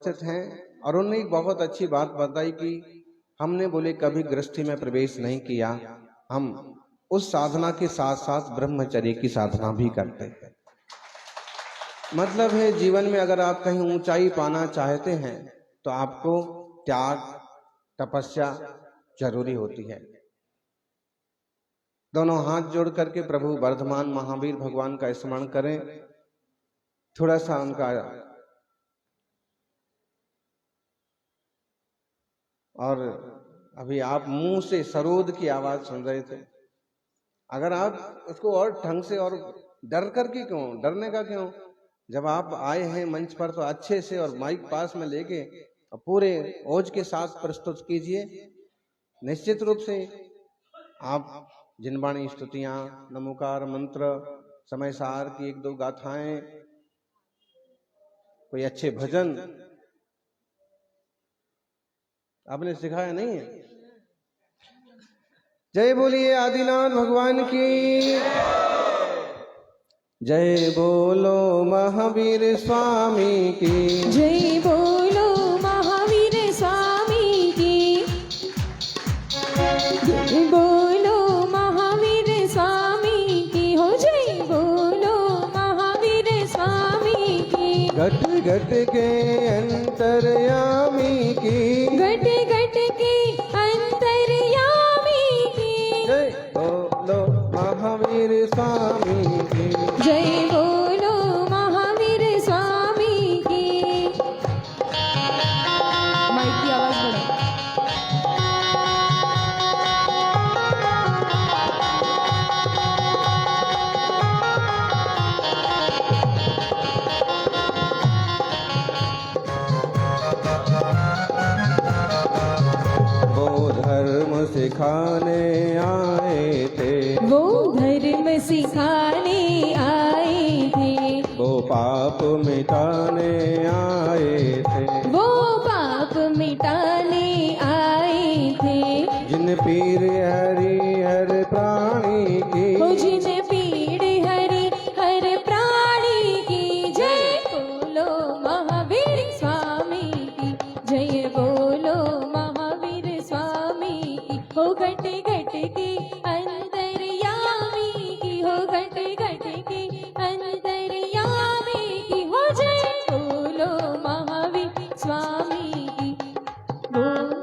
उपस्थित हैं और उन्होंने एक बहुत अच्छी बात बताई कि हमने बोले कभी गृहस्थी में प्रवेश नहीं किया, हम उस साधना के साथ साथ ब्रह्मचर्य की साधना भी करते हैं। मतलब है जीवन में अगर आप कहीं ऊंचाई पाना चाहते हैं तो आपको त्याग तपस्या जरूरी होती है। दोनों हाथ जोड़ करके प्रभु वर्धमान महावीर भगवान का स्मरण करें, थोड़ा सा उनका, और अभी आप मुंह से सरोद की आवाज सुन रहे थे। अगर आप उसको और ढंग से और डर करके क्यों, डरने का क्यों, जब आप आए हैं मंच पर तो अच्छे से और माइक पास में लेके पूरे ओज के साथ प्रस्तुत कीजिए। निश्चित रूप से आप जिनवाणी स्तुतियां, नमोकार मंत्र, समय सार की एक दो गाथाएं, कोई अच्छे भजन आपने सिखाया नहीं है। जय बोलिए आदिनाथ भगवान की, जय बोलो महावीर स्वामी की, जय बोलो महावीर स्वामी की, जय बोलो महावीर स्वामी की, हो जय बोलो महावीर स्वामी की। घट घट के अंतर्यामी की, घट घट के अंतर्यामी की, जय बोलो महावीर स्वामी की, जय बोलो महावीर स्वामी की। माइक की आवाज बढ़ाओ। वो धर्म सिखाने आए थे, वो धर्म सिखाने आए थे, वो पाप मिटाने आए थे, वो पाप मिटाने आए थे, जिन पीर हरि हर प्राणी की, हो जिन पीड़ हरि हर प्राणी की। जय बोलो महावीर स्वामी की, जय बोलो महावीर स्वामी की, हो घट घट के अंतर्यामी की, हो घट घट के अंतर्यामी की, हो जय बोलो महावीर स्वामी की। बोल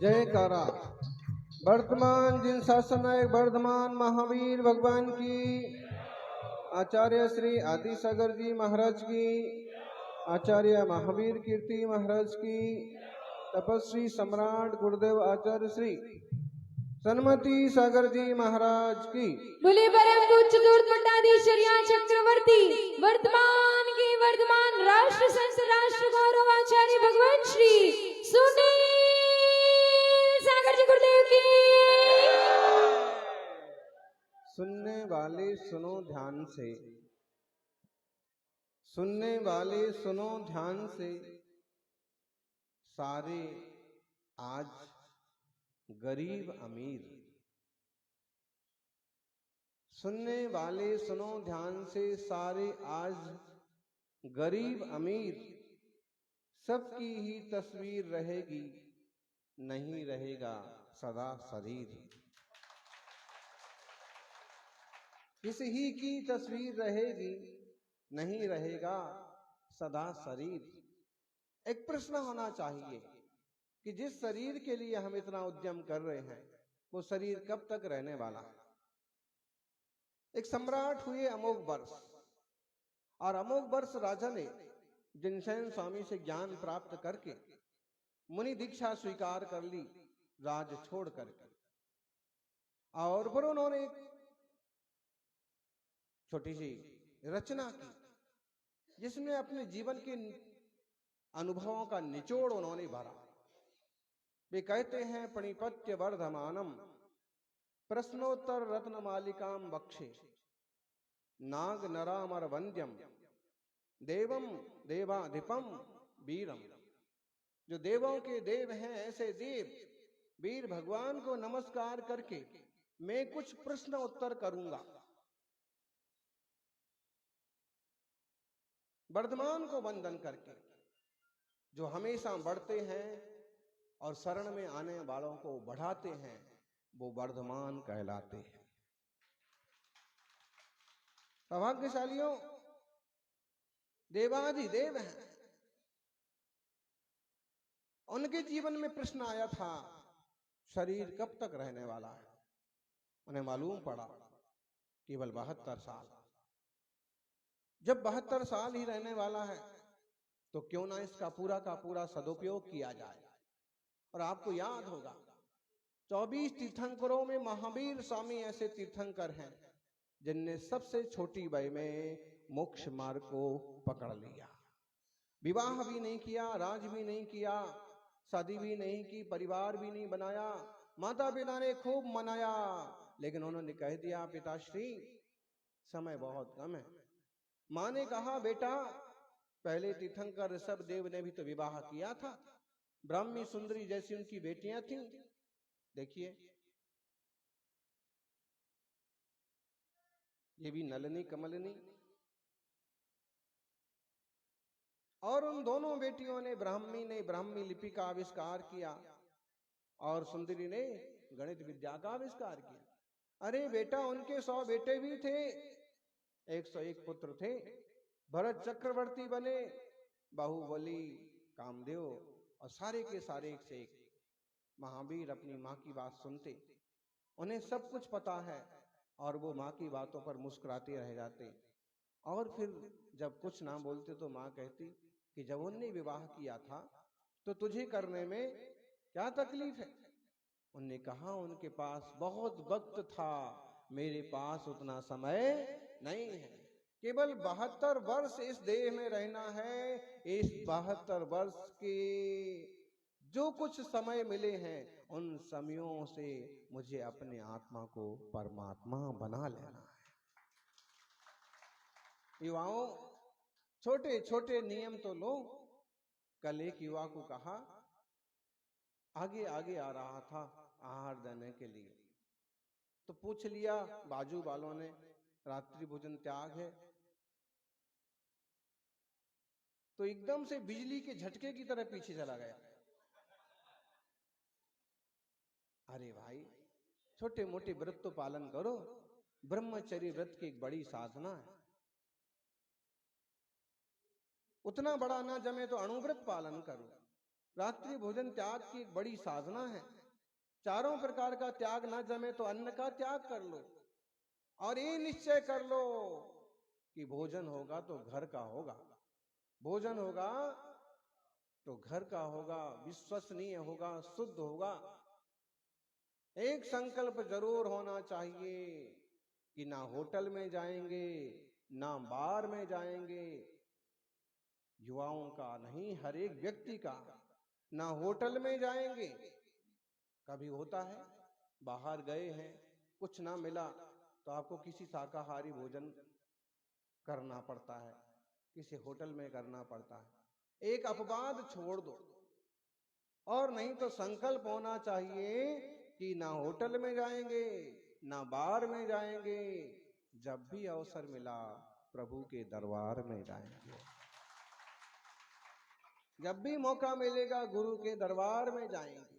जयकारा। वर्तमान जिन शासन नायक वर्धमान महावीर भगवान की, आचार्य श्री आदि सागर जी महाराज की, आचार्य महावीर कीर्ति महाराज की, तपस्वी सम्राट गुरुदेव आचार्य श्री सन्मति सागर जी महाराज की। बोले परम पूज्य चतुर्थ पट्टाधीश्वरिया चक्रवर्ती वर्तमान के वर्तमान राष्ट्र संत राष्ट्र गौरव आचार्य भगवान श्री सुनील सागर जी गुरुदेव की। सुनने वाले सुनो ध्यान से, सुनने वाले सुनो ध्यान से, सारे आज गरीब अमीर, सुनने वाले सुनो ध्यान से, सारे आज गरीब अमीर, सबकी ही तस्वीर रहेगी, नहीं रहेगा सदा शरीर। किसी ही की तस्वीर रहेगी, नहीं रहेगा सदा शरीर। एक प्रश्न होना चाहिए कि जिस शरीर के लिए हम इतना उद्यम कर रहे हैं वो शरीर कब तक रहने वाला है। एक सम्राट हुए अमोघ वर्ष, और अमोघ वर्ष राजा ने जिनसेन स्वामी से ज्ञान प्राप्त करके मुनि दीक्षा स्वीकार कर ली, राज छोड़ करके। और फिर उन्होंने एक छोटी सी रचना की जिसमें अपने जीवन के अनुभवों का निचोड़ उन्होंने भरा। वे कहते हैं, प्रणिपत्य वर्धमानम प्रश्नोत्तर रत्न मालिकाम बक्षे नाग नरामर वंद्यम देवम देवाधिपम वीरम। जो देवों के देव हैं ऐसे देव वीर भगवान को नमस्कार करके मैं कुछ प्रश्न उत्तर करूंगा। वर्धमान को वंदन करके, जो हमेशा बढ़ते हैं और शरण में आने वालों को बढ़ाते हैं, वो वर्धमान कहलाते हैं। सौभाग्यशालियों, देवाधिदेव हैं। उनके जीवन में प्रश्न आया था, शरीर कब तक रहने वाला है। उन्हें मालूम पड़ा केवल 72 साल। जब 72 साल ही रहने वाला है तो क्यों ना इसका पूरा का पूरा सदुपयोग किया जाए। और आपको याद होगा 24 तीर्थंकरों में महावीर स्वामी ऐसे तीर्थंकर हैं जिनने सबसे छोटी वय में मोक्ष मार्ग को पकड़ लिया। विवाह भी नहीं किया, राज भी नहीं किया, शादी भी नहीं की, परिवार भी नहीं बनाया, माता पिता ने खूब मनाया, लेकिन उन्होंने कह दिया पिताश्री समय बहुत कम है। माँ ने कहा बेटा पहले तीर्थंकर ऋषभ देव ने भी तो विवाह किया था, ब्राह्मी सुंदरी जैसी उनकी बेटियां थीं। देखिए ये भी नलनी कमलनी। और उन दोनों बेटियों ने ब्राह्मी लिपि का आविष्कार किया और सुंदरी ने गणित विद्या का आविष्कार किया। अरे बेटा उनके 100 बेटे भी थे, 101 पुत्र थे। भरत चक्रवर्ती बने, बाहुबली, कामदेव और सारे के सारे एक से एक महावीर अपनी माँ की बात सुनते। उन्हें सब कुछ पता है और वो माँ की बातों पर मुस्कुराते रह जाते। और फिर जब कुछ ना बोलते तो माँ कहती कि जब उनने विवाह किया था तो तुझे करने में क्या तकलीफ है। उनने कहा उनके पास बहुत वक्त था, मेरे पास उतना समय नहीं है। केवल 72 वर्ष इस देह में रहना है। इस 72 वर्ष के जो कुछ समय मिले हैं उन समयों से मुझे अपने आत्मा को परमात्मा बना लेना है। युवाओं छोटे छोटे नियम तो लो। कल एक युवा को कहा, आगे आगे आ रहा था आहार देने के लिए, तो पूछ लिया बाजू वालों ने रात्रि भोजन त्याग है। तो एकदम से बिजली के झटके की तरह पीछे चला गया। अरे भाई छोटे मोटे व्रत तो पालन करो, ब्रह्मचर्य व्रत की एक बड़ी साधना है। उतना बड़ा ना जमे तो अणुव्रत पालन करो। रात्रि भोजन त्याग की एक बड़ी साधना है। चारों प्रकार का त्याग ना जमे तो अन्न का त्याग कर लो और ये निश्चय कर लो कि भोजन होगा तो घर का होगा, भोजन होगा तो घर का होगा, विश्वसनीय होगा, शुद्ध होगा। एक संकल्प जरूर होना चाहिए कि ना होटल में जाएंगे ना बार में जाएंगे। युवाओं का नहीं, हर एक व्यक्ति का, ना होटल में जाएंगे। कभी होता है बाहर गए हैं कुछ ना मिला तो आपको किसी शाकाहारी भोजन करना पड़ता है, किसी होटल में करना पड़ता है। एक अपवाद छोड़ दो। और नहीं तो संकल्प होना चाहिए कि ना होटल में जाएंगे ना बार में जाएंगे, जब भी अवसर मिला प्रभु के दरबार में जाएंगे। जब भी मौका मिलेगा गुरु के दरबार में जाएंगे।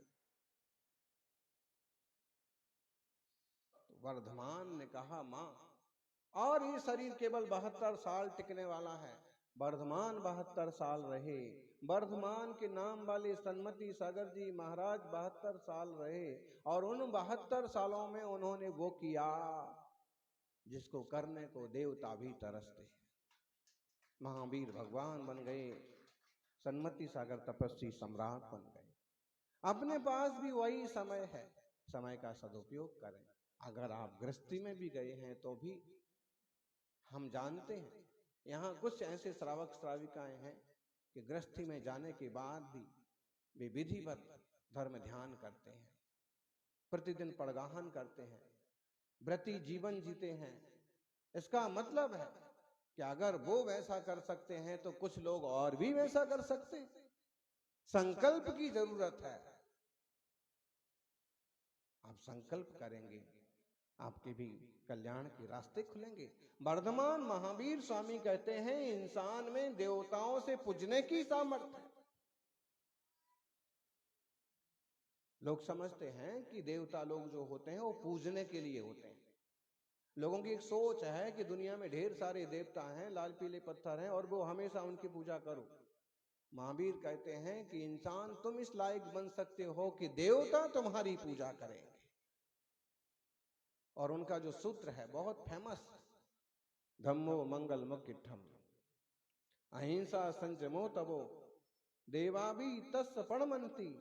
वर्धमान ने कहा मां, और ये शरीर केवल 72 साल टिकने वाला है। वर्धमान 72 साल रहे। वर्धमान के नाम वाले सन्मति सागर जी महाराज 72 साल रहे और उन 72 सालों में उन्होंने वो किया जिसको करने को देवता भी तरसते। महावीर भगवान बन गए, सन्मति सागर तपस्वी सम्राट बन गए। अपने पास भी वही समय है, समय का सदुपयोग करें। अगर आप गृहस्थी में भी गए हैं तो भी हम जानते हैं यहाँ कुछ ऐसे श्रावक श्राविकाएं हैं कि गृहस्थी में जाने के बाद भी वे विधिवत धर्म ध्यान करते हैं, प्रतिदिन पड़गाहन करते हैं, व्रती जीवन जीते हैं। इसका मतलब है कि अगर वो वैसा कर सकते हैं तो कुछ लोग और भी वैसा कर सकते हैं। संकल्प की जरूरत है। आप संकल्प करेंगे, आपके भी कल्याण के रास्ते खुलेंगे। वर्धमान महावीर स्वामी कहते हैं इंसान में देवताओं से पूजने की सामर्थ्य है। लोग समझते हैं कि देवता लोग जो होते हैं वो पूजने के लिए होते हैं। लोगों की एक सोच है कि दुनिया में ढेर सारे देवता हैं, लाल पीले पत्थर हैं और वो हमेशा उनकी पूजा करो। महावीर कहते हैं कि इंसान तुम इस लायक बन सकते हो कि देवता तुम्हारी पूजा करेंगे। और उनका जो सूत्र है बहुत फेमस, धम्मो मंगल मुक्तिठम अहिंसा संयमो तबो देवाभी तस् पणमंती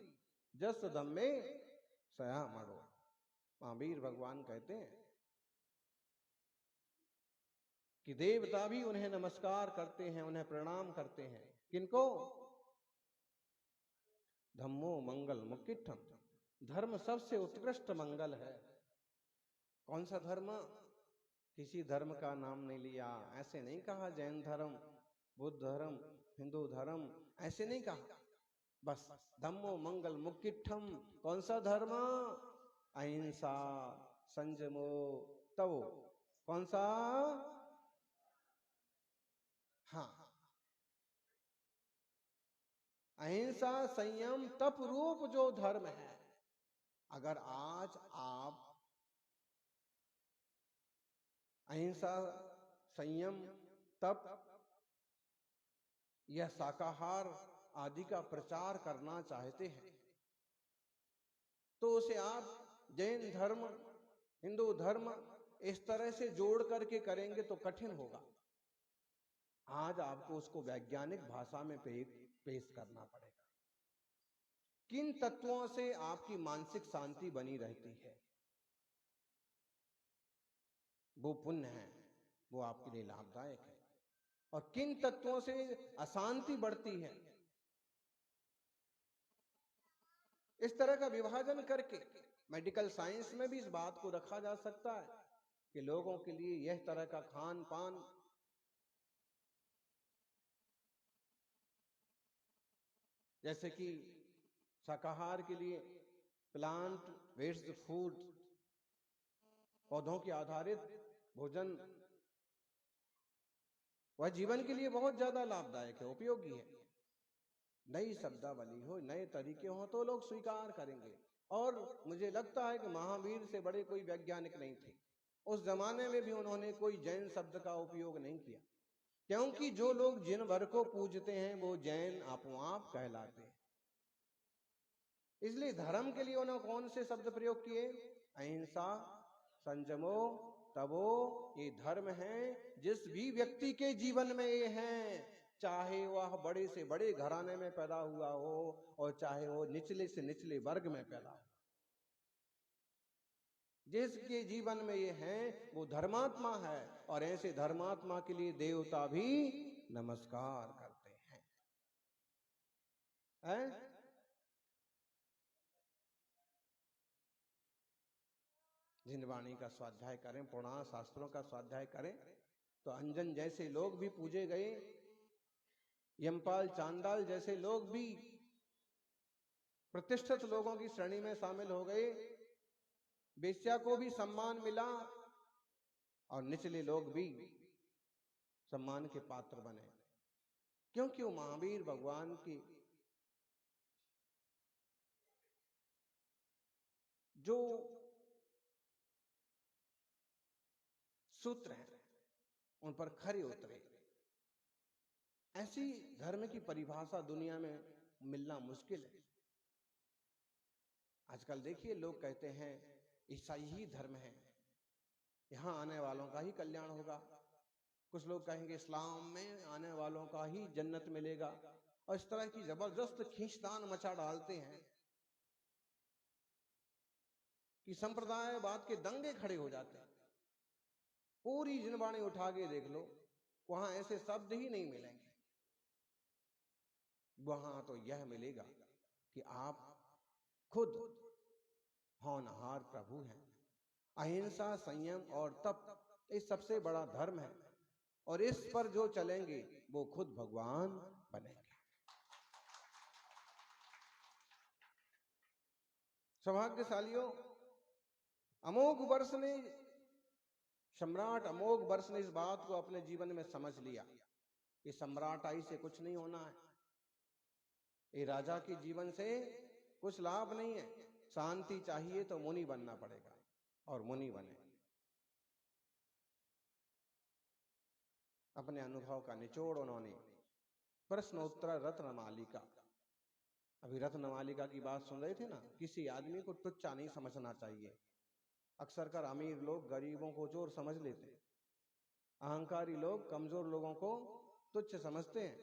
जस धम्मे सया मरो। महावीर भगवान कहते हैं कि देवता भी उन्हें नमस्कार करते हैं, उन्हें प्रणाम करते हैं। किनको? धम्मो मंगल मुक्तिठम, धर्म सबसे उत्कृष्ट मंगल है। कौन सा धर्म? किसी धर्म का नाम नहीं लिया, ऐसे नहीं कहा जैन धर्म, बुद्ध धर्म, हिंदू धर्म, ऐसे नहीं कहा। बस धम्मो मंगल मुक्तिठम। कौन सा धर्म? अहिंसा संयमो तवो। कौन सा? हाँ, अहिंसा संयम तप रूप जो धर्म है। अगर आज आप अहिंसा संयम तप या शाकाहार आदि का प्रचार करना चाहते हैं तो उसे आप जैन धर्म, हिंदू धर्म इस तरह से जोड़ करके करेंगे तो कठिन होगा। आज आपको उसको वैज्ञानिक भाषा में पेश करना पड़ेगा। किन तत्वों से आपकी मानसिक शांति बनी रहती है, वो पुण्य है, वो आपके लिए लाभदायक है। और किन तत्वों से अशांति बढ़ती है, इस तरह का विभाजन करके मेडिकल साइंस में भी इस बात को रखा जा सकता है कि लोगों के लिए यह तरह का खान पान, जैसे कि शाकाहार के लिए प्लांट बेस्ड फूड, पौधों के आधारित भोजन, वह जीवन के लिए बहुत ज्यादा लाभदायक है, उपयोगी है। नई शब्दावली हो, नए तरीके हो तो लोग स्वीकार करेंगे। और मुझे लगता है कि महावीर से बड़े कोई वैज्ञानिक नहीं थे। उस जमाने में भी उन्होंने कोई जैन शब्द का उपयोग नहीं किया, क्योंकि जो लोग जिन वर को पूजते हैं वो जैन आपो आप कहलाते हैं। इसलिए धर्म के लिए उन्होंने कौन से शब्द प्रयोग किए? अहिंसा संयमो तबो। ये धर्म है जिस भी व्यक्ति के जीवन में ये हैं, चाहे वह बड़े से बड़े घराने में पैदा हुआ हो और चाहे वो निचले से निचले वर्ग में पैदा हो, जिसके जीवन में ये हैं वो धर्मात्मा है। और ऐसे धर्मात्मा के लिए देवता भी नमस्कार करते हैं, हैं? जिनवाणी का स्वाध्याय करें, पुराण शास्त्रों का स्वाध्याय करें तो अंजन जैसे लोग भी पूजे गए, यमपाल चांडाल जैसे लोग भी प्रतिष्ठित लोगों की श्रेणी में शामिल हो गए, वेश्या को भी सम्मान मिला और निचले लोग भी सम्मान के पात्र बने, क्योंकि वो महावीर भगवान की जो सूत्र हैं उन पर खरे उतरे। ऐसी धर्म की परिभाषा दुनिया में मिलना मुश्किल है। आजकल देखिए लोग कहते हैं ईसाई ही धर्म है, यहां आने वालों का ही कल्याण होगा। कुछ लोग कहेंगे इस्लाम में आने वालों का ही जन्नत मिलेगा। और इस तरह की जबरदस्त खींचतान मचा डालते हैं कि संप्रदायवाद के दंगे खड़े हो जाते हैं। पूरी जिनवाणी उठा के देख लो, वहां ऐसे शब्द ही नहीं मिलेंगे। वहां तो यह मिलेगा कि आप खुद होनहार प्रभु हैं, अहिंसा, संयम और तप, ये सबसे बड़ा धर्म है। और इस पर जो चलेंगे वो खुद भगवान बनेंगे। सौभाग्यशालियों, अमोघ वर्ष ने, सम्राट अमोघ वर्ष ने इस बात को अपने जीवन में समझ लिया कि सम्राटाई से कुछ नहीं होना है, ये राजा के जीवन से कुछ लाभ नहीं है। शांति चाहिए तो मुनि बनना पड़ेगा, और मुनि बने। अपने अनुभव का निचोड़ उन्होंने प्रश्नोत्तर रत्नमालिका, अभी रत्नमालिका की बात सुन रहे थे ना, किसी आदमी को तुच्चा नहीं समझना चाहिए। अक्सर कर अमीर लोग गरीबों को चोर समझ लेते हैं, अहंकारी लोग कमजोर लोगों को तुच्छ समझते हैं।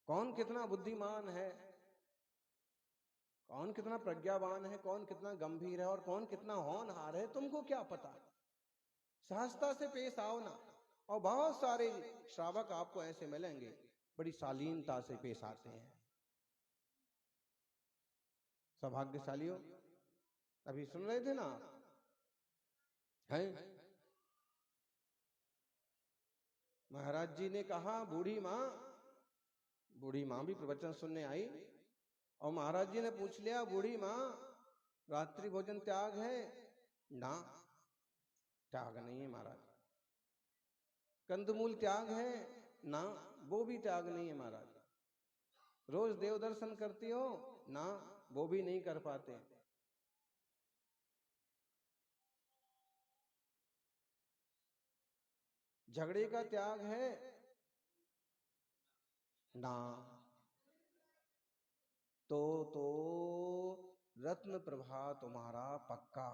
कौन कितना बुद्धिमान है, कौन कितना प्रज्ञावान है, कौन कितना गंभीर है और कौन कितना होनहार है, तुमको क्या पता। सहजता से पेश आओ ना, और बहुत सारे श्रावक आपको ऐसे मिलेंगे बड़ी शालीनता से पेश आते हैं। सौभाग्यशालियों, अभी सुन रहे थे ना हैं, महाराज जी ने कहा बूढ़ी माँ भी प्रवचन सुनने आई, और महाराज जी ने पूछ लिया, बूढ़ी माँ रात्रि भोजन त्याग है? ना, त्याग नहीं है महाराज। कंदमूल त्याग है? ना, वो भी त्याग नहीं है महाराज। रोज देव दर्शन करती हो? ना, वो भी नहीं कर पाते। झगड़े का त्याग है? ना, तो रत्न प्रभा तुम्हारा पक्का।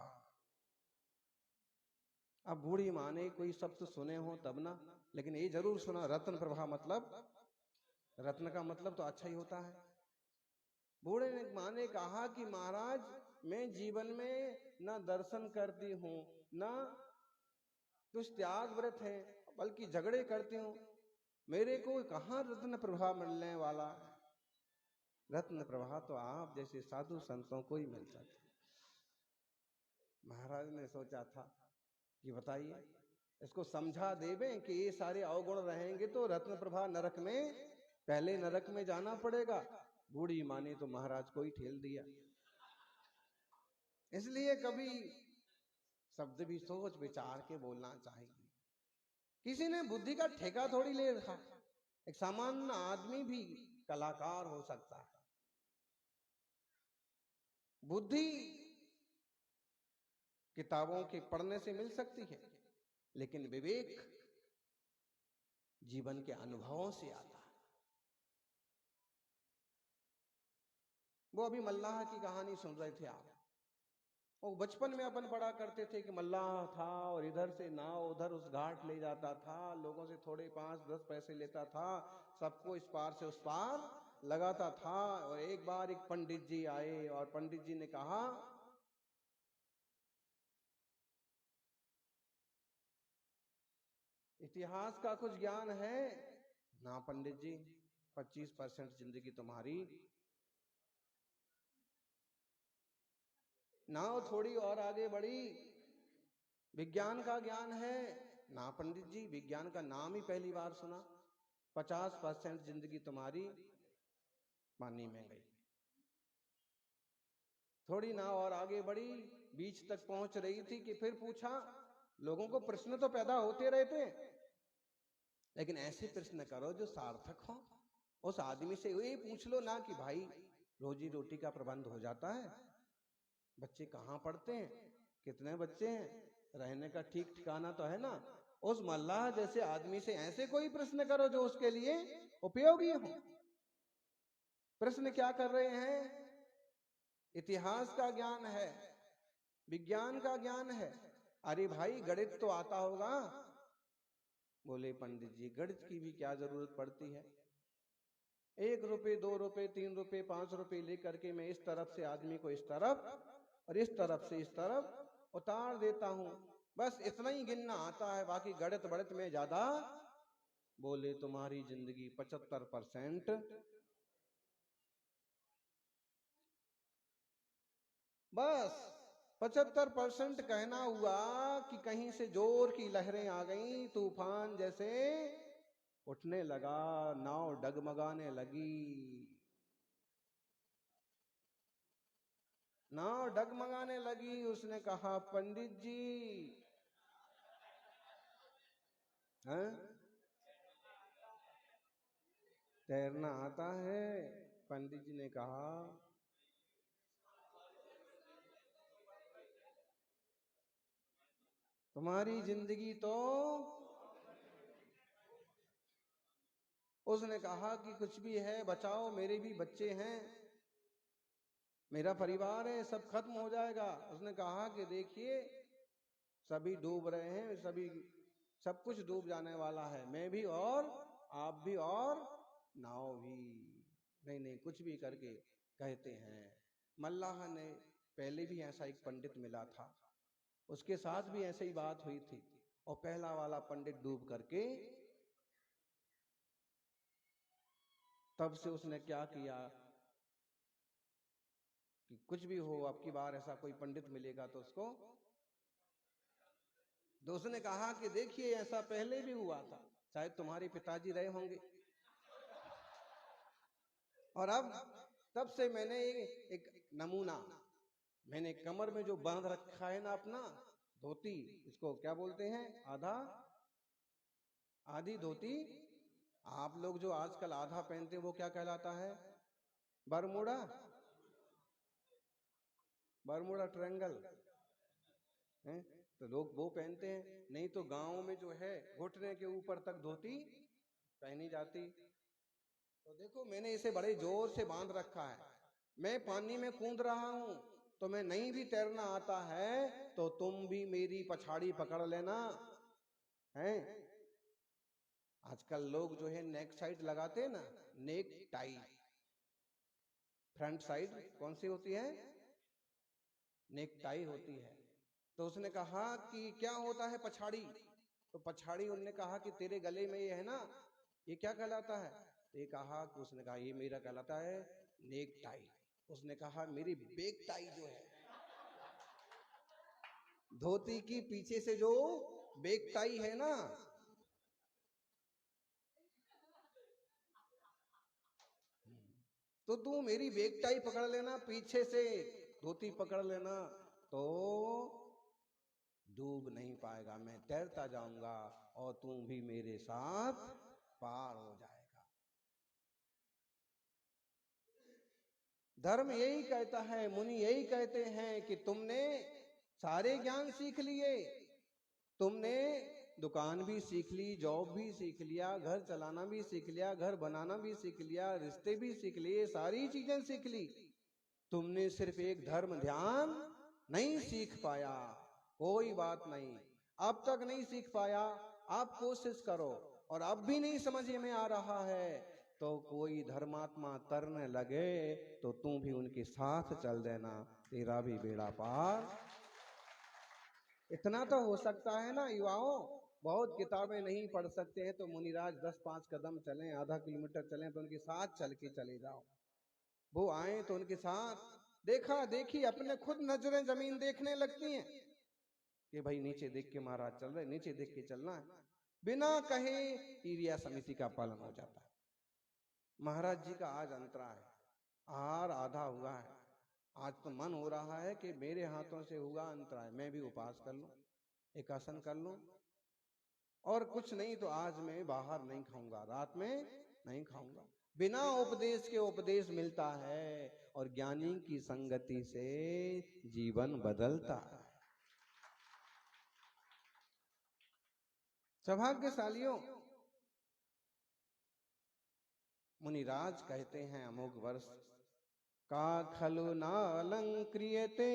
अब बूढ़ी माँ ने कोई शब्द सुने हो तब ना, लेकिन ये जरूर सुना, रत्न प्रभा मतलब, रत्न का मतलब तो अच्छा ही होता है। बूढ़े ने माँ ने कहा कि महाराज, मैं जीवन में ना दर्शन करती हूँ, ना कुछ त्याग व्रत है, बल्कि झगड़े करती हूँ। मेरे को कहाँ रत्न प्रभा मिलने वाला? रत्न प्रभा तो आप जैसे साधु संतों को ही मिल सकती। महाराज ने सोचा था कि बताइए, इसको समझा देवे कि ये सारे अवगुण रहेंगे तो रत्न प्रभा नरक में, पहले नरक में जाना पड़ेगा। बूढ़ी माँ ने तो महाराज को ही ठेल दिया। इसलिए कभी शब्द भी सोच विचार के बोलना चाहिए। किसी ने बुद्धि का ठेका थोड़ी ले रखा, एक सामान्य आदमी भी कलाकार हो सकता है। बुद्धि किताबों के पढ़ने से मिल सकती है, लेकिन विवेक जीवन के अनुभवों से आता है। वो अभी मल्लाह की कहानी सुन रहे थे आप। वो बचपन में अपन पढ़ा करते थे कि मल्लाह था और इधर से नाव उधर उस घाट ले जाता था, लोगों से थोड़े 5-10 पैसे लेता था, सबको इस पार से उस पार लगाता था। और एक बार एक पंडित जी आए और पंडित जी ने कहा, इतिहास का कुछ ज्ञान है? ना पंडित जी, 25% जिंदगी तुम्हारी। नाव थोड़ी और आगे बढ़ी, विज्ञान का ज्ञान है? ना पंडित जी, विज्ञान का नाम ही पहली बार सुना। 50% जिंदगी तुम्हारी पानी में गई। थोड़ी नाव और आगे बढ़ी, बीच तक पहुंच रही थी कि फिर पूछा, लोगों को प्रश्न तो पैदा होते रहते, लेकिन ऐसे प्रश्न करो जो सार्थक हो। उस आदमी से ये पूछ लो ना कि भाई रोजी रोटी का प्रबंध हो जाता है, बच्चे कहाँ पढ़ते हैं, कितने बच्चे हैं, रहने का ठीक ठिकाना तो है ना। उस मल्लाह जैसे आदमी से ऐसे कोई प्रश्न करो जो उसके लिए उपयोगी हो। प्रश्न क्या कर रहे हैं? इतिहास का ज्ञान है, विज्ञान का ज्ञान है। अरे भाई गणित तो आता होगा। बोले पंडित जी, गणित की भी क्या जरूरत पड़ती है? 1 रुपए 2 रुपए 3 रुपए 5 रुपए लेकर के मैं इस तरफ से आदमी को इस तरफ और इस तरफ से इस तरफ उतार देता हूं, बस इतना ही गिनना आता है, बाकी गणित बड़ित में ज्यादा। बोले तुम्हारी जिंदगी 75% बस 75% कहना हुआ कि कहीं से जोर की लहरें आ गईं, तूफान जैसे उठने लगा, नाव डगमगाने लगी। नाव डगमगाने लगी। उसने कहा, पंडित जी, हैं? तैरना आता है? पंडित जी ने कहा, तुम्हारी जिंदगी तो। उसने कहा कि कुछ भी है बचाओ, मेरे भी बच्चे हैं, मेरा परिवार है, सब खत्म हो जाएगा। उसने कहा कि देखिए, सभी डूब रहे हैं, सभी सब कुछ डूब जाने वाला है, मैं भी और आप भी और नाव भी। नहीं नहीं, कुछ भी करके कहते हैं। मल्लाह ने पहले भी ऐसा एक पंडित मिला था, उसके साथ भी ऐसे ही बात हुई थी, और पहला वाला पंडित डूब करके, तब से उसने क्या किया कि कुछ भी हो, अब की बार ऐसा कोई पंडित मिलेगा तो उसको। तो उसने कहा कि देखिए, ऐसा पहले भी हुआ था, शायद तुम्हारे पिताजी रहे होंगे, और अब तब से मैंने एक नमूना, मैंने कमर में जो बांध रखा है ना अपना धोती, इसको क्या बोलते हैं, आधी धोती। आप लोग जो आजकल आधा पहनते हैं वो क्या कहलाता है, बरमूडा, बरमूडा ट्रायंगल है, तो लोग वो पहनते हैं। नहीं तो गांव में जो है घुटने के ऊपर तक धोती पहनी जाती। तो देखो, मैंने इसे बड़े जोर से बांध रखा है। मैं पानी में कूद रहा हूं, तो मैं नहीं भी तैरना आता है तो तुम भी मेरी पछाड़ी पकड़ लेना है। आजकल लोग जो है नेक साइड लगाते हैं ना, नेक टाई, फ्रंट साइड कौन सी होती है, नेक टाई होती है। तो उसने कहा कि क्या होता है पछाड़ी, तो पछाड़ी उनने कहा कि तेरे गले में ये है ना, ये क्या कहलाता है, तो ये कहा कि, उसने कहा ये मेरा कहलाता है नेक टाई। उसने कहा मेरी बेक टाई जो है, धोती की पीछे से जो बेक टाई है ना, तो तू मेरी बेक टाई पकड़ लेना, पीछे से धोती पकड़ लेना, तो डूब नहीं पाएगा, मैं तैरता जाऊंगा और तू भी मेरे साथ पार हो जाएगा। धर्म यही कहता है, मुनि यही कहते हैं कि तुमने सारे ज्ञान सीख लिए, तुमने दुकान भी सीख ली, जॉब भी सीख लिया, घर चलाना भी सीख लिया, घर बनाना भी सीख लिया, रिश्ते भी सीख लिए, सारी चीजें सीख ली, तुमने सिर्फ एक धर्म ध्यान नहीं सीख पाया। कोई बात नहीं, अब तक नहीं सीख पाया, आप कोशिश करो, और अब भी नहीं समझ में आ रहा है तो कोई धर्मात्मा तरने लगे तो तू भी उनके साथ चल देना, तेरा भी बेड़ा पार। इतना तो हो सकता है ना युवाओं, बहुत किताबें नहीं पढ़ सकते हैं तो मुनिराज 10-5 कदम चलें, आधा किलोमीटर चलें तो उनके साथ चल के चले जाओ। वो आए तो उनके साथ देखा देखी, अपने खुद नजरें जमीन देखने लगती हैं कि भाई नीचे देख के महाराज चल रहे, नीचे देख के चलना है, बिना कहे क्रिया समिति का पालन हो जाता है। महाराज जी का आज अंतरा है, आहार आधा हुआ है, आज तो मन हो रहा है कि मेरे हाथों से हुआ अंतरा है, मैं भी उपवास कर लूं, एक आसन कर लूं, और कुछ नहीं तो आज मैं बाहर नहीं खाऊंगा, रात में नहीं खाऊंगा। बिना उपदेश के उपदेश मिलता है, और ज्ञानी की संगति से जीवन बदलता है। सौभाग्यशालियों, मुनिराज कहते हैं अमोघ वर्ष का खलु नालंक्रियते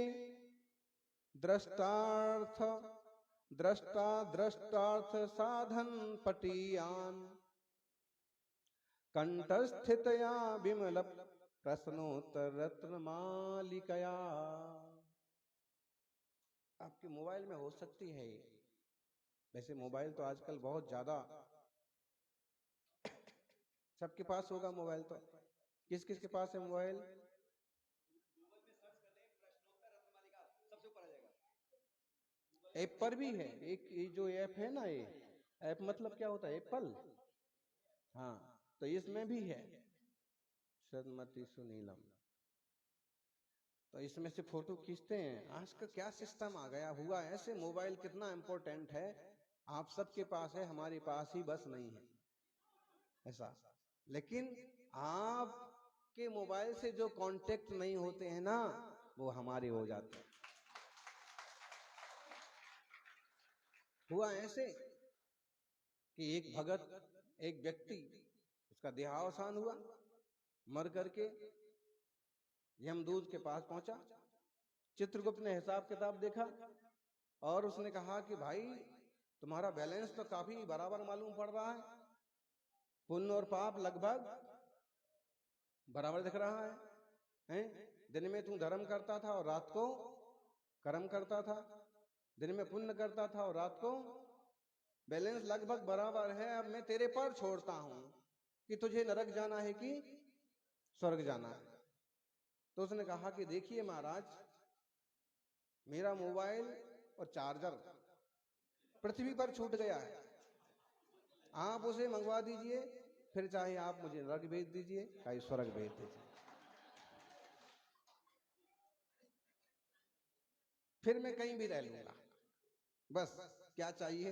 दृष्टार्थ दृष्टा दृष्टार्थ साधन पटीयान कंठस्थितया विमल प्रश्नोत्तर रत्न मालिकया। आपके मोबाइल में हो सकती है ये, वैसे मोबाइल तो आजकल बहुत ज्यादा सबके पास होगा मोबाइल, तो किस किस के पास है मोबाइल, ऐप पर भी है एक, ये जो ऐप है ना, ये ऐप मतलब क्या होता है, एप्पल, हाँ, तो इसमें भी है सदमती सुनीलम। तो इसमें से फोटो खींचते हैं। आज का क्या सिस्टम आ गया हुआ है, ऐसे मोबाइल कितना इंपॉर्टेंट है, आप सबके पास है, हमारे पास ही बस नहीं है ऐसा। लेकिन आपके मोबाइल से जो कांटेक्ट नहीं होते हैं ना, वो हमारे हो जाते हैं। हुआ ऐसे कि एक भगत, एक व्यक्ति, उसका देहावसान हुआ, मर करके यमदूत के पास पहुंचा। चित्रगुप्त ने हिसाब किताब देखा और उसने कहा कि भाई तुम्हारा बैलेंस तो काफी बराबर मालूम पड़ रहा है, पुण्य और पाप लगभग बराबर दिख रहा है? दिन में तू धर्म करता था और रात को कर्म करता था, दिन में पुण्य करता था और रात को, बैलेंस लगभग बराबर है। अब मैं तेरे पर छोड़ता हूं कि तुझे नरक जाना है कि स्वर्ग जाना है। तो उसने कहा कि देखिए महाराज, मेरा मोबाइल और चार्जर पृथ्वी पर छूट गया है, आप उसे मंगवा दीजिए, फिर चाहे आप मुझे नरक भेज दीजिए, चाहे स्वर्ग भेज दीजिए, फिर मैं कहीं भी रह लूंगा, बस क्या चाहिए।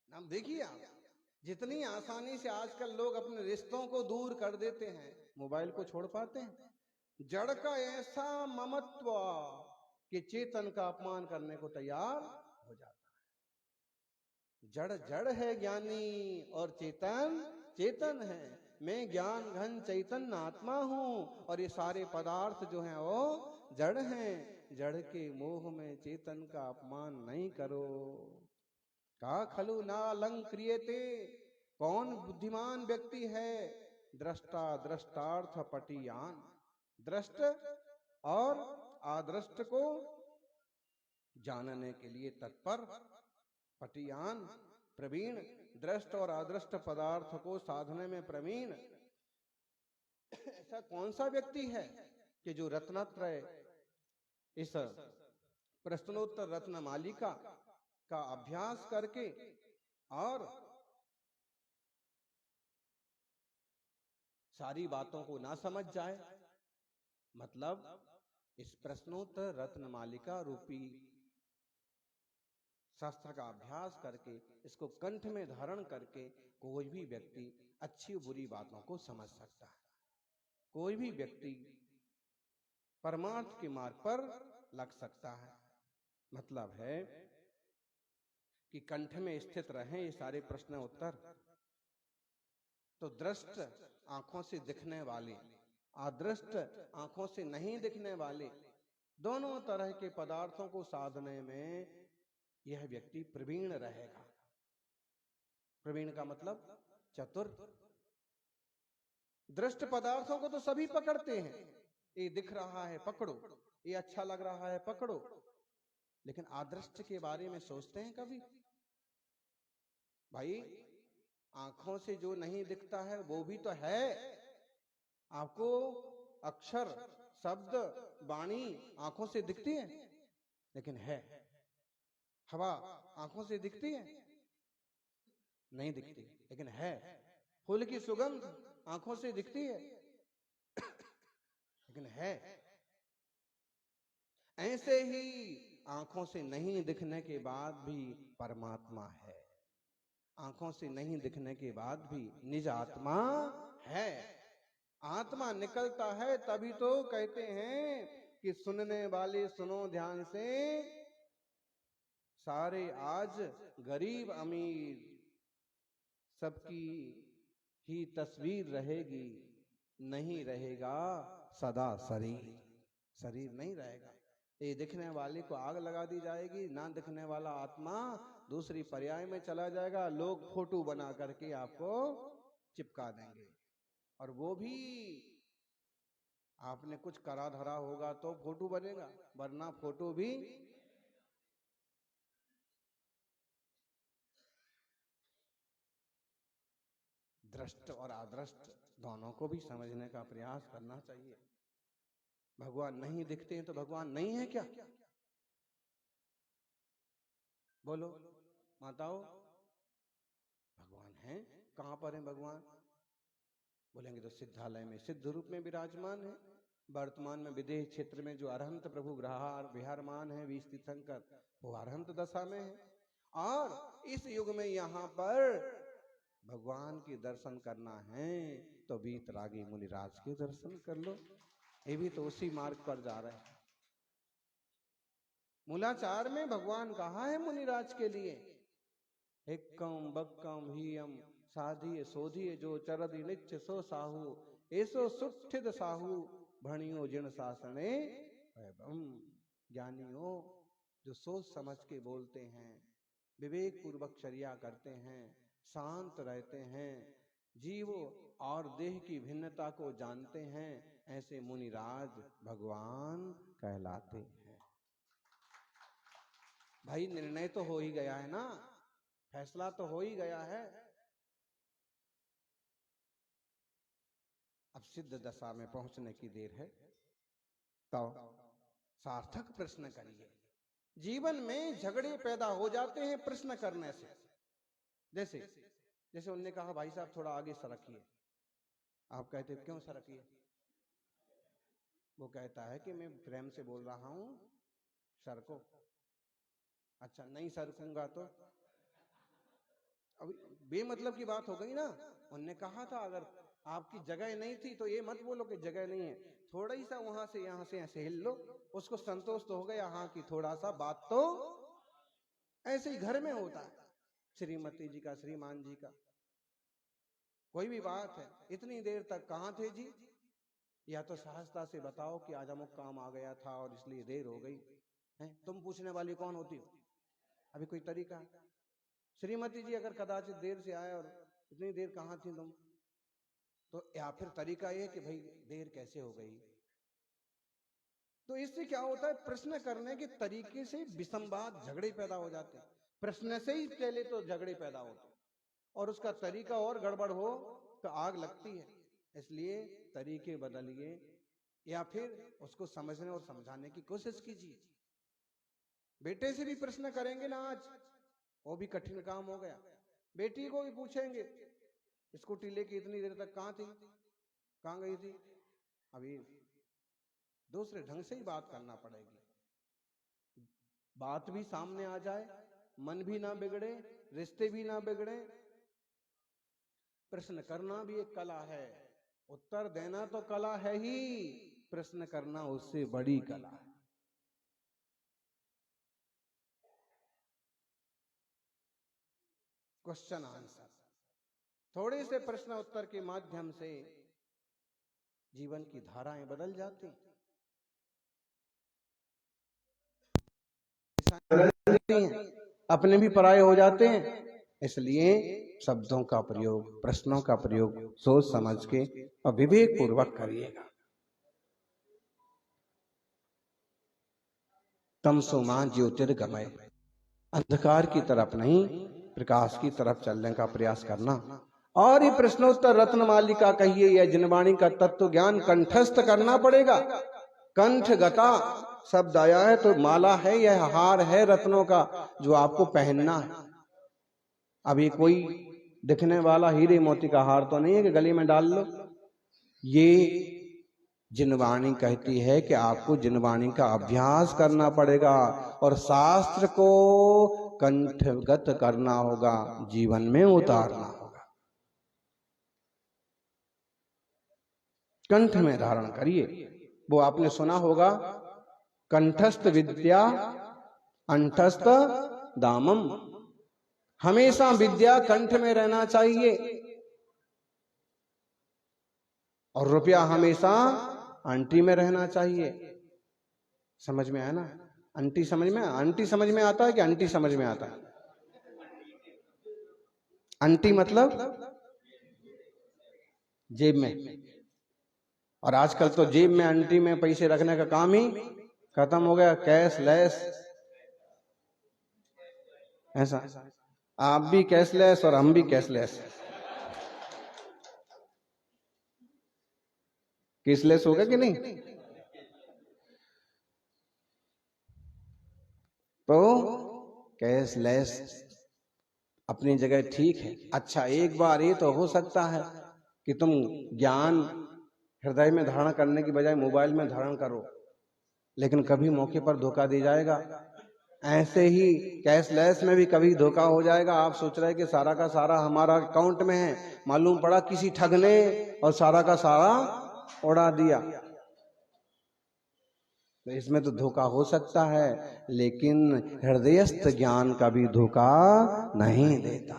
अब देखिए आप, जितनी आसानी से आजकल लोग अपने रिश्तों को दूर कर देते हैं, मोबाइल को छोड़ पाते हैं? जड़ का ऐसा ममत्व कि चेतन का अपमान करने को तैयार हो जाता है। जड़ जड़ है ज्ञानी और चेतन चेतन है। मैं ज्ञान घन चैतन्य आत्मा हूं और ये सारे पदार्थ जो हैं वो जड़ हैं। जड़ के मोह में चेतन का अपमान नहीं करो। का खलु ना अलंक्रियते, कौन बुद्धिमान व्यक्ति है? दृष्टा दृष्टार्थ पटियान, दृष्ट और आदृष्ट को जानने के लिए तत्पर, पटियान प्रवीण, दृष्ट और आदृष्ट पदार्थ को साधने में प्रवीण। ऐसा कौन सा व्यक्ति है कि जो रत्नत्रय, इस प्रश्नोत्तर रत्न मालिका का अभ्यास करके और सारी बातों को ना समझ जाए? मतलब इस प्रश्नोत्तर रत्न मालिका रूपी शास्त्र का अभ्यास करके, इसको कंठ में धारण करके कोई भी व्यक्ति अच्छी बुरी बातों को समझ सकता है। कोई भी व्यक्ति परमार्थ के मार्ग पर लग सकता है। मतलब है कि कंठ में स्थित रहे ये सारे प्रश्न उत्तर। तो दृष्ट आंखों से दिखने वाले, अदृष्ट आंखों से नहीं दिखने वाले, दोनों तरह के पदार्थों को साधने में यह व्यक्ति प्रवीण रहेगा। प्रवीण का मतलब चतुर। दृष्ट पदार्थों को तो सभी पकड़ते हैं, ये दिख रहा है पकड़ो, ये अच्छा लग रहा है पकड़ो, लेकिन अदृष्ट के बारे में सोचते हैं कभी? भाई आंखों से जो नहीं दिखता है वो भी तो है। आपको अक्षर, शब्द, वाणी आंखों से दिखती है, लेकिन है। हवा आंखों से दिखती है? नहीं दिखती, लेकिन है। फूल की सुगंध आंखों से दिखती है, लेकिन है। ऐसे ही आंखों से नहीं दिखने के बाद भी परमात्मा है। आंखों से नहीं दिखने के बाद भी निज आत्मा है। आत्मा निकलता है तभी तो कहते हैं कि सुनने वाले सुनो ध्यान से, सारे आज गरीब अमीर सबकी ही तस्वीर रहेगी, नहीं रहेगा सदा शरीर। शरीर नहीं रहेगा। ये दिखने वाले को आग लगा दी जाएगी, ना दिखने वाला आत्मा दूसरी पर्याय में चला जाएगा। लोग फोटो बना करके आपको चिपका देंगे, और वो भी आपने कुछ करा धरा होगा तो फोटो बनेगा, वरना फोटो भी दृष्ट और अदृष्ट दोनों को भी समझने का प्रयास करना चाहिए। भगवान नहीं दिखते हैं तो भगवान नहीं है क्या? बोलो माताओं, भगवान हैं? कहां पर हैं भगवान? बोलेंगे तो सिद्धालय में सिद्ध रूप में विराजमान है। वर्तमान में विदेह क्षेत्र में जो अरहंत प्रभु ग्रहार विहारमान है वीस तीर्थंकर, वो अरहंत दशा में है। और इस युग में यहाँ पर भगवान के दर्शन करना है तो वीतरागी मुनिराज के दर्शन कर लो। ये भी तो उसी मार्ग पर जा रहे हैं। मूलाचार में भगवान कहा है मुनिराज के लिए, हिक्कम बक्कम हियम साधिय सोधिय जो चरदि निच्छ सो साहू ऐसो सुठित साहू भणियो जिन शासने वैभवम। ज्ञानियों जो सोच समझ के बोलते हैं, विवेक पूर्वक चर्या करते हैं, शांत रहते हैं, जीव और देह की भिन्नता को जानते हैं, ऐसे मुनिराज भगवान कहलाते हैं। भाई निर्णय तो हो ही गया है ना, फैसला तो हो ही गया है। अब सिद्ध दशा में पहुंचने की देर है, तो सार्थक प्रश्न करिए। जीवन में झगड़े पैदा हो जाते हैं प्रश्न करने से। जैसे जैसे उन्होंने कहा भाई साहब थोड़ा आगे सरकिए, आप कहते क्यों सरकिए? वो कहता है कि मैं प्रेम से बोल रहा हूं सरको। अच्छा नहीं सरकूंगा तो अब बेमतलब की बात हो गई ना। उन्होंने कहा था अगर आपकी जगह नहीं थी तो ये मत बोलो कि जगह नहीं है, थोड़ा ही सा वहां से यहां से ऐसे हिल लो, उसको संतोष तो हो गया हाँ कि थोड़ा सा बात तो। ऐसे ही घर में होता है, श्रीमती जी का श्रीमान जी का कोई भी बात है, इतनी देर तक कहाँ थे जी? या तो सहजता से बताओ कि आज अमुक काम आ गया था और इसलिए देर हो गई है। तुम पूछने वाली कौन होती हो? अभी कोई तरीका है? श्रीमती जी अगर कदाचित देर से आए और इतनी देर कहाँ थी तुम, तो या फिर तरीका ये कि भाई देर कैसे हो गई। तो इससे क्या होता है, प्रश्न करने के तरीके से विसंवाद झगड़े पैदा हो जाते हैं। प्रश्न से ही पहले तो झगड़े पैदा होते हैं और उसका तरीका और गड़बड़ हो तो आग लगती है। इसलिए तरीके बदलिए या फिर उसको समझने और समझाने की कोशिश कीजिए। बेटे से भी प्रश्न करेंगे ना आज, वो भी कठिन काम हो गया। बेटी को भी पूछेंगे स्कूटी लेके इतनी देर तक कहाँ थी, कहाँ गई थी? अभी दूसरे ढंग से ही बात करना पड़ेगी, बात भी सामने आ जाए, मन भी ना बिगड़े, रिश्ते भी ना बिगड़े। प्रश्न करना भी एक कला है, उत्तर देना तो कला है ही, प्रश्न करना उससे बड़ी कला है। क्वेश्चन आंसर, थोड़े से प्रश्न उत्तर के माध्यम से जीवन की धाराएं बदल जाती, अपने भी पराये हो जाते हैं। इसलिए शब्दों का प्रयोग, प्रश्नों का प्रयोग सोच समझ के और विवेक पूर्वक करिएगा। तमसो मां ज्योतिर्गमय, अंधकार की तरफ नहीं प्रकाश की तरफ चलने का प्रयास करना। और ये प्रश्नोत्तर रत्नमालिका कहिए या जिनवाणी का तत्व ज्ञान कंठस्थ करना पड़ेगा। कंठगता शब्द आया है तो माला है, यह हार है रत्नों का जो आपको पहनना है। अभी कोई दिखने वाला हीरे मोती का हार तो नहीं है कि गले में डाल लो। ये जिनवाणी कहती है कि आपको जिनवाणी का अभ्यास करना पड़ेगा और शास्त्र को कंठगत करना होगा, जीवन में उतारना होगा। कंठ में धारण करिए। वो आपने सुना होगा, कंठस्थ विद्या अंठस्थ दामम। हमेशा विद्या कंठ में रहना चाहिए और रुपया हमेशा अंटी में रहना चाहिए। समझ में आया ना? अंटी समझ में, अंटी समझ में आता है कि अंटी समझ में आता है? अंटी मतलब जेब में, और आजकल तो जेब में अंटी में पैसे रखने का काम ही खत्म हो गया, कैशलेस। ऐसा आप भी कैशलेस और हम भी कैशलेस। कैशलेस होगा कि नहीं? तो कैशलेस अपनी जगह ठीक है। अच्छा, एक बार ये तो हो सकता है कि तुम ज्ञान हृदय में धारण करने की बजाय मोबाइल में धारण करो, लेकिन कभी मौके पर धोखा दे जाएगा। ऐसे ही कैशलेस में भी कभी धोखा हो जाएगा। आप सोच रहे कि सारा का सारा हमारा अकाउंट में है, मालूम पड़ा किसी ठग ने और सारा का सारा उड़ा दिया। तो इसमें तो धोखा हो सकता है, लेकिन हृदयस्थ ज्ञान कभी धोखा नहीं देता।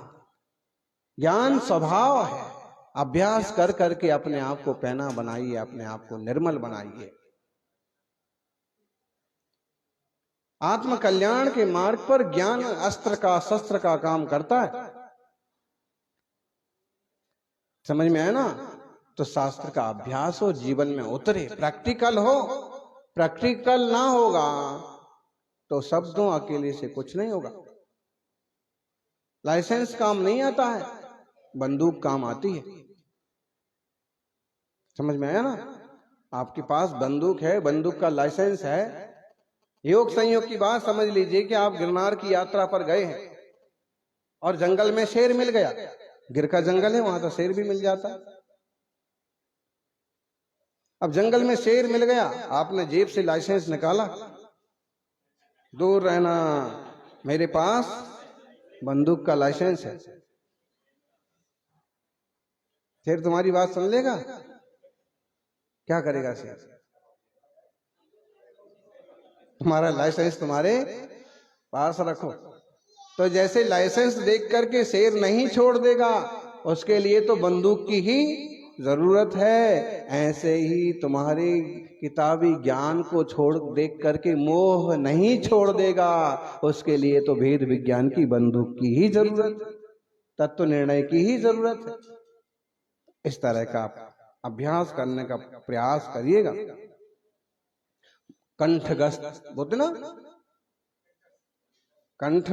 ज्ञान स्वभाव है। अभ्यास कर करके अपने आप को पैना बनाइए, अपने आप को निर्मल बनाइए। आत्म कल्याण के मार्ग पर ज्ञान अस्त्र का शस्त्र का काम करता है। समझ में आया ना? तो शास्त्र का अभ्यास हो, जीवन में उतरे, प्रैक्टिकल हो। प्रैक्टिकल ना होगा तो शब्दों अकेले से कुछ नहीं होगा। लाइसेंस काम नहीं आता है, बंदूक काम आती है। समझ में आया ना? आपके पास बंदूक है, बंदूक का लाइसेंस है। योग संयोग की बात समझ लीजिए कि आप गिरनार की यात्रा पर गए हैं और जंगल में शेर मिल गया। गिर का जंगल है, वहां तो शेर भी मिल जाता। अब जंगल में शेर मिल गया, आपने जेब से लाइसेंस निकाला, दूर रहना, मेरे पास बंदूक का लाइसेंस है। शेर तुम्हारी बात सुन लेगा? क्या करेगा शेर? तुम्हारा लाइसेंस तुम्हारे पास रखो। तो जैसे लाइसेंस देख करके शेर नहीं छोड़ देगा, उसके लिए तो बंदूक की ही जरूरत है। ऐसे ही तुम्हारे किताबी ज्ञान को छोड़ देख करके मोह नहीं छोड़ देगा, उसके लिए तो भेद विज्ञान की बंदूक की ही जरूरत है, तत्व निर्णय की ही जरूरत है। इस तरह का अभ्यास करने का प्रयास करिएगा। कंठगस्त बोलते ना, कंठ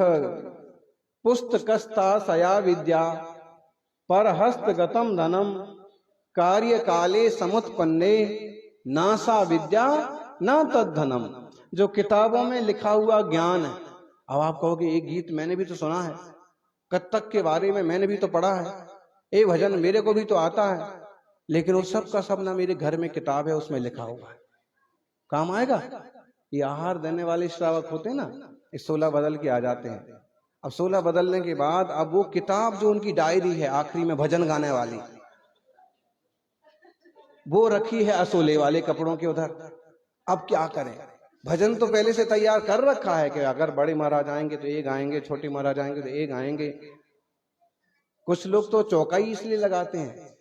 पुस्तकस्ता सया विद्या पर हस्तगतम धनम कार्य काले समुत्पन्ने नासा विद्या न तद्धनम। जो किताबों में लिखा हुआ ज्ञान है। अब आप कहोगे एक गीत मैंने भी तो सुना है, कत्थक के बारे में मैंने भी तो पढ़ा है, ये भजन मेरे को भी तो आता है, लेकिन वो सब का सब ना मेरे घर में किताब है, उसमें लिखा हुआ है, काम आएगा? ये आहार देने वाले श्रावक होते हैं ना, इस 16 बदल के आ जाते हैं। अब 16 बदलने के बाद अब वो किताब जो उनकी डायरी है आखिरी में भजन गाने वाली, वो रखी है असोले वाले कपड़ों के उधर। अब क्या करें? भजन तो पहले से तैयार कर रखा है कि अगर बड़े महाराज आएंगे तो ये गाएंगे, छोटे महाराज आएंगे तो ये गाएंगे। कुछ लोग तो चौका ही इसलिए लगाते हैं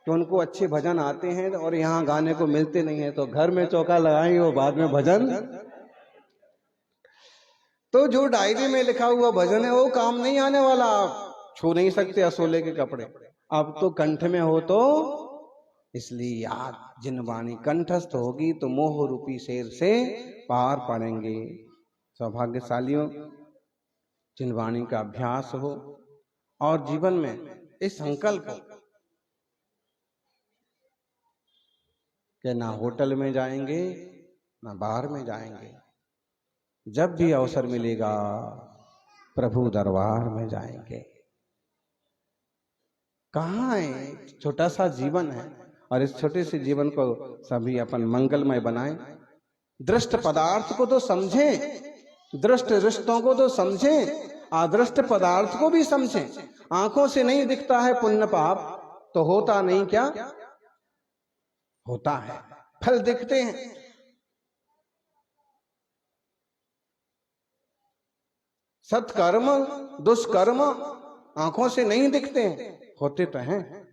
कि उनको अच्छे भजन आते हैं और यहाँ गाने को मिलते नहीं है, तो घर में चौका लगाएंगे, वो बाद में भजन। तो जो डायरी में लिखा हुआ भजन है वो काम नहीं आने वाला, आप छू नहीं सकते असोले के कपड़े। अब तो कंठ में हो तो इसलिए याद, जिन वाणी कंठस्थ होगी तो मोह रूपी शेर से पार पड़ेंगे। सौभाग्यशालियों, जिन वाणी का अभ्यास हो और जीवन में इस संकल्प हो कि ना होटल में जाएंगे ना बाहर में जाएंगे, जब भी अवसर मिलेगा प्रभु दरबार में जाएंगे। कहाँ है? छोटा सा जीवन है और इस छोटे से जीवन को सभी अपन मंगलमय बनाएं। दृष्ट पदार्थ को तो समझें, दृष्ट रिश्तों को तो समझें, अदृष्ट पदार्थ को भी समझें। आंखों से नहीं दिखता है पुण्य पाप, तो होता नहीं क्या? होता है। फल दिखते हैं। सत्कर्म दुष्कर्म आंखों से नहीं दिखते हैं, होते तो हैं।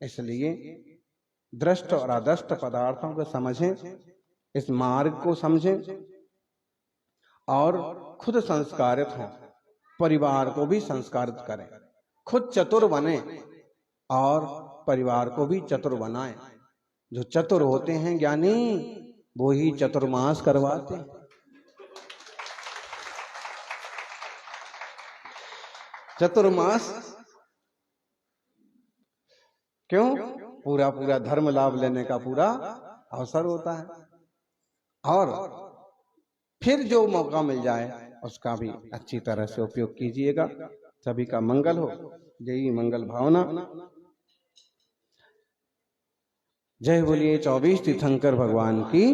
इसलिए दृष्ट और अदृष्ट पदार्थों को समझें, इस मार्ग को समझें और खुद संस्कारित हों, परिवार को भी संस्कारित करें। खुद चतुर बने और परिवार को भी चतुर बनाएं। जो चतुर होते हैं ज्ञानी, वो ही चतुर्मास करवाते हैं। चतुर्मास क्यों? पूरा पूरा धर्म लाभ लेने का पूरा अवसर होता है। और फिर जो मौका मिल जाए उसका भी अच्छी तरह से उपयोग कीजिएगा। सभी का मंगल हो। जय मंगल भावना। जय बोलिए 24 तीर्थंकर भगवान की।